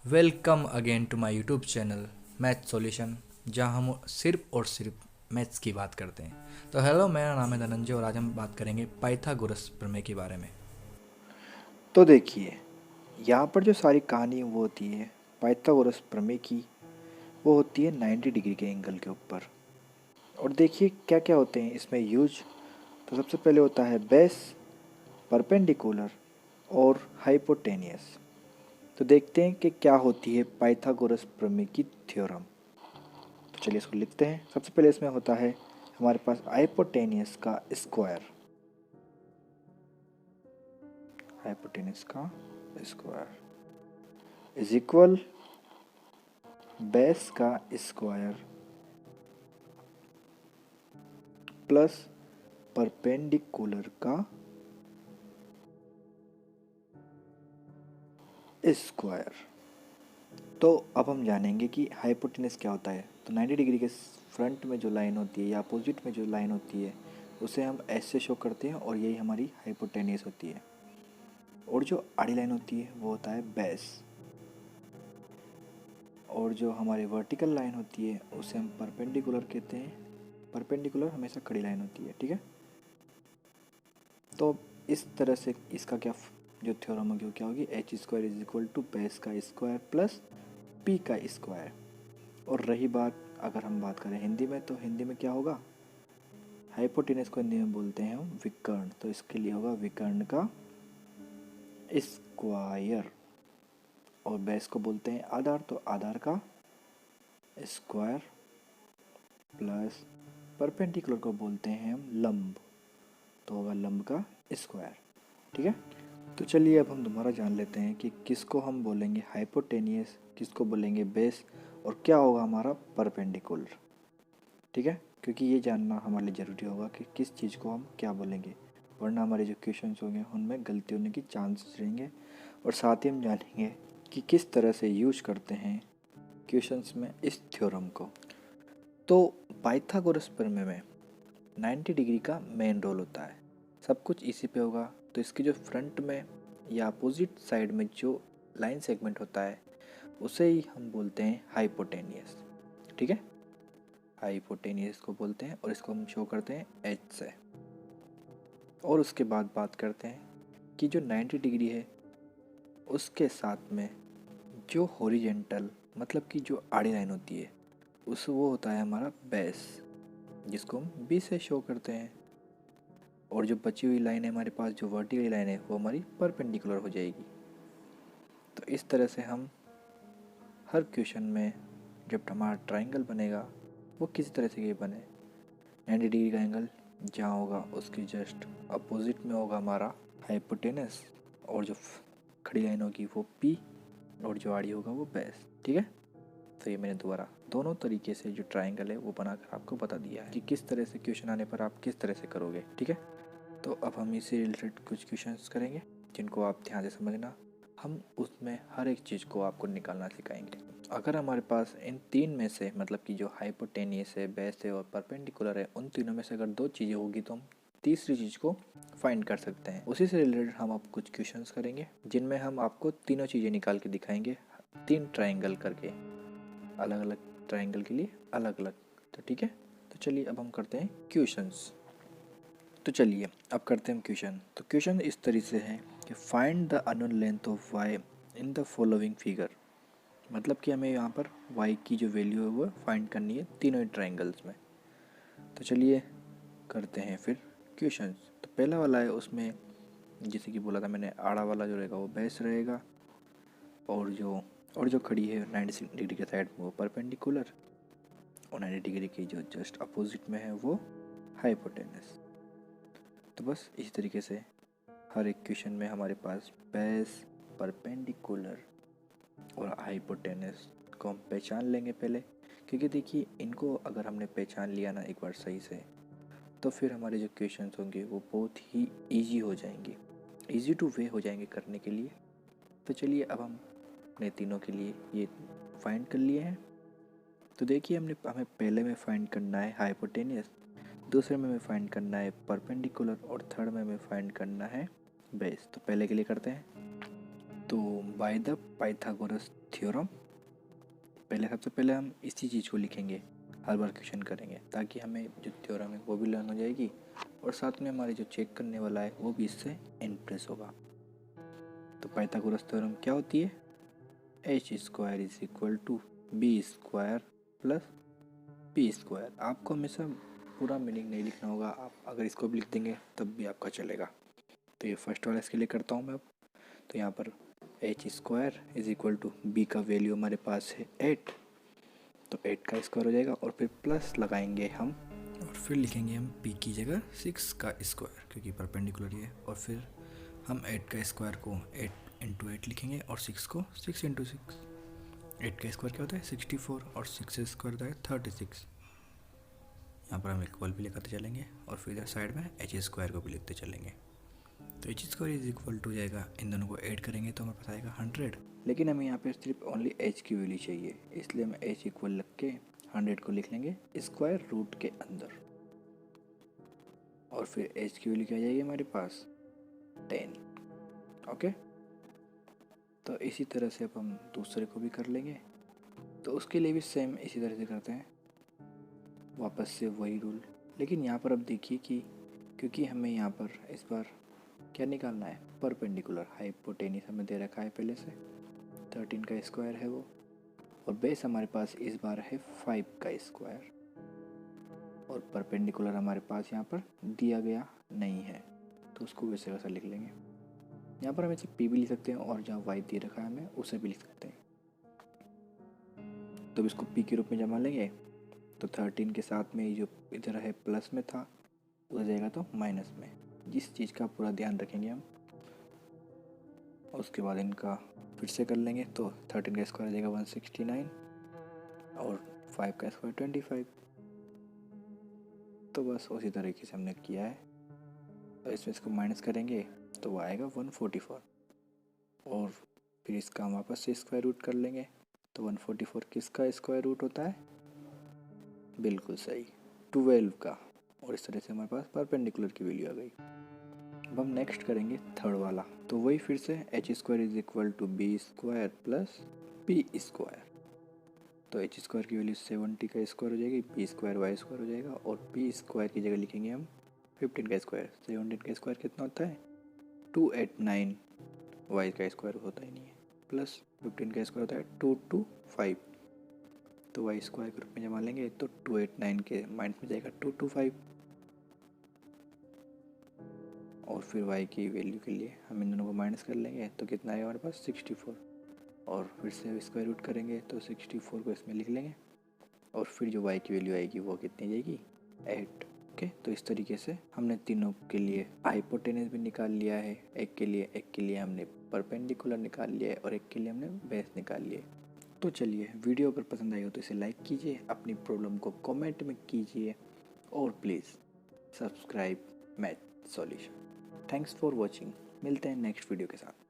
Welcome again to my YouTube channel math solution, जहां हम सिर्फ और सिर्फ मैथ्स की बात करते हैं। तो हेलो, मेरा नाम है धनंजय और आज हम बात करेंगे पाइथागोरस प्रमेय के बारे में। तो देखिए, यहाँ पर जो सारी कहानी वो होती है पाइथागोरस प्रमेय की। वो होती है 90 डिग्री के एंगल के ऊपर। और देखिए क्या क्या होते हैं इसमें यूज। तो सबसे पहले होता है बेस, परपेंडिकुलर और हाइपोटेनियस। तो देखते हैं कि क्या होती है पाइथागोरस प्रमेय की थ्योरम। तो चलिए इसको लिखते हैं। सबसे पहले इसमें होता है हमारे पास हाइपोटेनियस का स्क्वायर। हाइपोटेनियस का स्क्वायर इज इक्वल बेस का स्क्वायर प्लस परपेंडिकुलर का स्क्वायर। तो अब हम जानेंगे कि हाइपोटेनस क्या होता है। तो 90 डिग्री के फ्रंट में जो लाइन होती है या अपोजिट में जो लाइन होती है उसे हम ऐसे शो करते हैं और यही हमारी हाइपोटेनियस होती है। और जो आड़ी लाइन होती है वो होता है बेस। और जो हमारी वर्टिकल लाइन होती है उसे हम परपेंडिकुलर कहते हैं। परपेंडिकुलर हमेशा खड़ी लाइन होती है, ठीक है। तो इस तरह से इसका क्या जो थ्योरम होगी वो क्या होगी, H square is equal to base का स्क्वायर प्लस पी का स्क्वायर। और रही बात, अगर हम बात करें हिंदी में, तो हिंदी में क्या होगा, हाइपोटेनस को हिंदी में बोलते हैं हम विकर्ण। तो इसके लिए होगा विकर्ण का स्क्वायर। और बेस को बोलते हैं आधार, तो आधार का स्क्वायर प्लस परपेंडिकुलर को बोलते हैं हम लंब, तो होगा लंब का स्क्वायर, ठीक है। तो चलिए अब हम दोबारा जान लेते हैं कि किसको हम बोलेंगे हाइपोटेनियस, किसको बोलेंगे बेस, और क्या होगा हमारा परपेंडिकुलर, ठीक है। क्योंकि ये जानना हमारे लिए ज़रूरी होगा कि किस चीज़ को हम क्या बोलेंगे, वरना हमारे जो क्वेश्चंस होंगे उनमें गलती होने की चांसेस रहेंगे। और साथ ही हम जानेंगे कि किस तरह से यूज करते हैं क्वेश्चंस में इस थ्योरम को। तो पाइथागोरस प्रमेय में 90 डिग्री का मेन रोल होता है, सब कुछ इसी पे होगा। तो इसके जो फ्रंट में या अपोजिट साइड में जो लाइन सेगमेंट होता है उसे ही हम बोलते हैं हाइपोटेनियस, ठीक है। हाइपोटेनियस को बोलते हैं और इसको हम शो करते हैं एच से। और उसके बाद बात करते हैं कि जो 90 डिग्री है उसके साथ में जो हॉरिजेंटल मतलब कि जो आड़ी लाइन होती है उस वो होता है हमारा बेस, जिसको हम बी से शो करते हैं। और जो बची हुई लाइन है हमारे पास, जो वर्टिकल लाइन है, वो हमारी परपेंडिकुलर हो जाएगी। तो इस तरह से हम हर क्वेश्चन में जब हमारा ट्राइंगल बनेगा वो किसी तरह से ये बने, 90 डिग्री का एंगल जहाँ होगा उसकी जस्ट अपोजिट में होगा हमारा हाइपोटेनस, और जो खड़ी लाइन होगी वो पी, और जो आड़ी होगा वो बेस, ठीक है। तो ये मैंने दोबारा दोनों तरीके से जो ट्राइंगल है वो बनाकर आपको बता दिया है कि किस तरह से क्वेश्चन आने पर आप किस तरह से करोगे, ठीक है। तो अब हम इसी रिलेटेड कुछ क्वेश्चंस करेंगे जिनको आप ध्यान से समझना। हम उसमें हर एक चीज़ को आपको निकालना सिखाएंगे। अगर हमारे पास इन तीन में से मतलब कि जो हाइपोटेनियस है, बेस है और परपेंडिकुलर है, उन तीनों में से अगर दो चीज़ें होगी तो हम तीसरी चीज़ को फाइंड कर सकते हैं। उसी से रिलेटेड हम अब कुछ क्वेश्चंस करेंगे जिनमें हम आपको तीनों चीज़ें निकाल के दिखाएंगे, तीन ट्राइंगल करके, अलग अलग ट्राइंगल के लिए अलग अलग। तो ठीक है, तो चलिए अब हम करते हैं क्वेश्चंस। तो चलिए अब करते हैं हम क्वेश्चन। तो क्वेश्चन इस तरीके से है कि find the unknown length of Y in the following figure. मतलब कि हमें यहाँ पर y की जो वैल्यू है वो फाइंड करनी है तीनों ही ट्राइंगल्स में। तो चलिए करते हैं फिर क्वेश्चंस। तो पहला वाला है, उसमें जैसे कि बोला था मैंने, आड़ा वाला जो रहेगा वो बेस रहेगा, और जो खड़ी है 90 डिग्री के साइड में वो परपेंडिकुलर, और 90 डिग्री की जो जस्ट अपोजिट में है वो हाइपोटेनस। तो बस इसी तरीके से हर एक क्वेश्चन में हमारे पास बेस, परपेंडिकुलर और हाइपोटेनस को हम पहचान लेंगे पहले। क्योंकि देखिए इनको अगर हमने पहचान लिया ना एक बार सही से, तो फिर हमारे जो क्वेश्चंस होंगे वो बहुत ही इजी हो जाएंगे, इजी टू वे हो जाएंगे करने के लिए। तो चलिए अब हम अपने तीनों के लिए ये फाइंड कर लिए हैं। तो देखिए हमें पहले में फाइंड करना है हाइपोटेनियस, दूसरे में हमें फाइंड करना है परपेंडिकुलर, और थर्ड में हमें फाइंड करना है बेस। तो पहले के लिए करते हैं। तो बाय द पाइथागोरस थ्योरम, सबसे पहले हम इसी चीज़ को लिखेंगे, हर बार क्वेश्चन करेंगे, ताकि हमें जो थ्योरम है वो भी लर्न हो जाएगी और साथ में हमारे जो चेक करने वाला है वो भी इससे इम्प्रेस होगा। तो पाइथागोरस थ्योरम क्या होती है? H square is equal to B square plus P square. आपको हमेशा पूरा मीनिंग नहीं लिखना होगा, आप अगर इसको भी लिख देंगे तब भी आपका चलेगा। तो ये फर्स्ट वाला इसके लिए करता हूँ मैं अब। तो यहाँ पर H square is equal to B का वैल्यू हमारे पास है 8, तो 8 का स्क्वायर हो जाएगा और फिर प्लस लगाएंगे हम और फिर लिखेंगे हम p की जगह 6 का स्क्वायर, क्योंकि परपेंडिकुलर ये है। और फिर हम 8 का स्क्वायर को 8 इंटू 8 लिखेंगे और 6 को 6 इंटू 6। 8 का स्क्वायर क्या होता है? 64 और 6 का स्क्वायर होता है 36। यहाँ पर हम इक्वल भी लिखते चलेंगे और फिर इधर साइड में एच स्क्वायर को भी लिखते चलेंगे। तो H square is equal to जाएगा, इन दोनों को ऐड करेंगे तो हमें पता आएगा 100। लेकिन हमें यहाँ पे सिर्फ ओनली एच की वैल्यू चाहिए, इसलिए हम एच इक्वल लग के 100 को लिख लेंगे स्क्वायर रूट के अंदर। और फिर एच की वैल्यू क्या आ जाएगी हमारे पास? 10। ओके, तो इसी तरह से अब हम दूसरे को भी कर लेंगे। तो उसके लिए भी सेम इसी तरह से करते हैं, वापस से वही रूल। लेकिन यहाँ पर अब देखिए कि क्योंकि हमें यहाँ पर इस बार क्या निकालना है? परपेंडिकुलर हाइपोटेनिस हमें दे रखा है पहले से, 13 का स्क्वायर है वो, और बेस हमारे पास इस बार है 5 का स्क्वायर, और परपेंडिकुलर हमारे पास यहाँ पर दिया गया नहीं है, तो उसको वैसे वैसा लिख लेंगे। यहाँ पर हम इसे पी भी लिख सकते हैं और जहाँ वाई दे रखा है हमें उसे भी लिख सकते हैं। तो इसको पी के रूप में जमा लेंगे, तो 13 के साथ में जो इधर है प्लस में था उधर जाएगा तो माइनस में, जिस चीज़ का पूरा ध्यान रखेंगे हम। उसके बाद इनका फिर से कर लेंगे, तो 13 का स्क्वायर आ जाएगा 169 और 5 का स्क्वायर 25। तो बस उसी तरीके से हमने किया है। तो इसमें इसको माइनस करेंगे तो वो आएगा 144, और फिर इसका हम वापस से स्क्वायर रूट कर लेंगे। तो 144 किसका स्क्वायर रूट होता है? बिल्कुल सही, 12 का। और इस तरह से हमारे पास परपेंडिकुलर की वैल्यू आ गई। अब हम नेक्स्ट करेंगे थर्ड वाला, तो वही फिर से H square is equal to B square plus P square. तो एच स्क्वायर की वैल्यू 70 का स्क्वायर हो जाएगी, पी स्क्वायर वाई स्क्वायर हो जाएगा, और पी स्क्वायर की जगह लिखेंगे हम 15 का स्क्वायर। 17 का स्क्वायर कितना होता है? 289, वाई का स्क्वायर होता ही नहीं है, प्लस 15 का स्क्वायर होता है 225। तो वाई स्क्वायर के रूप में जमा लेंगे, तो 289 के माइनस में जाएगा 225, और फिर वाई की वैल्यू के लिए हम इन दोनों को माइनस कर लेंगे, तो कितना आएगा हमारे पास? 64, और फिर से स्क्वायर रूट करेंगे तो 64 को इसमें लिख लेंगे, और फिर जो वाई की वैल्यू आएगी वो कितनी जाएगी? 8। ओके, तो इस तरीके से हमने तीनों के लिए हाइपोटेनस भी निकाल लिया है, एक के लिए हमने परपेंडिकुलर निकाल लिया है, और एक के लिए हमने बेस निकाल लिया है। तो चलिए, वीडियो अगर पसंद आई हो तो इसे लाइक कीजिए, अपनी प्रॉब्लम को कमेंट में कीजिए, और please subscribe math solution. Thanks for watching, मिलते हैं नेक्स्ट वीडियो के साथ।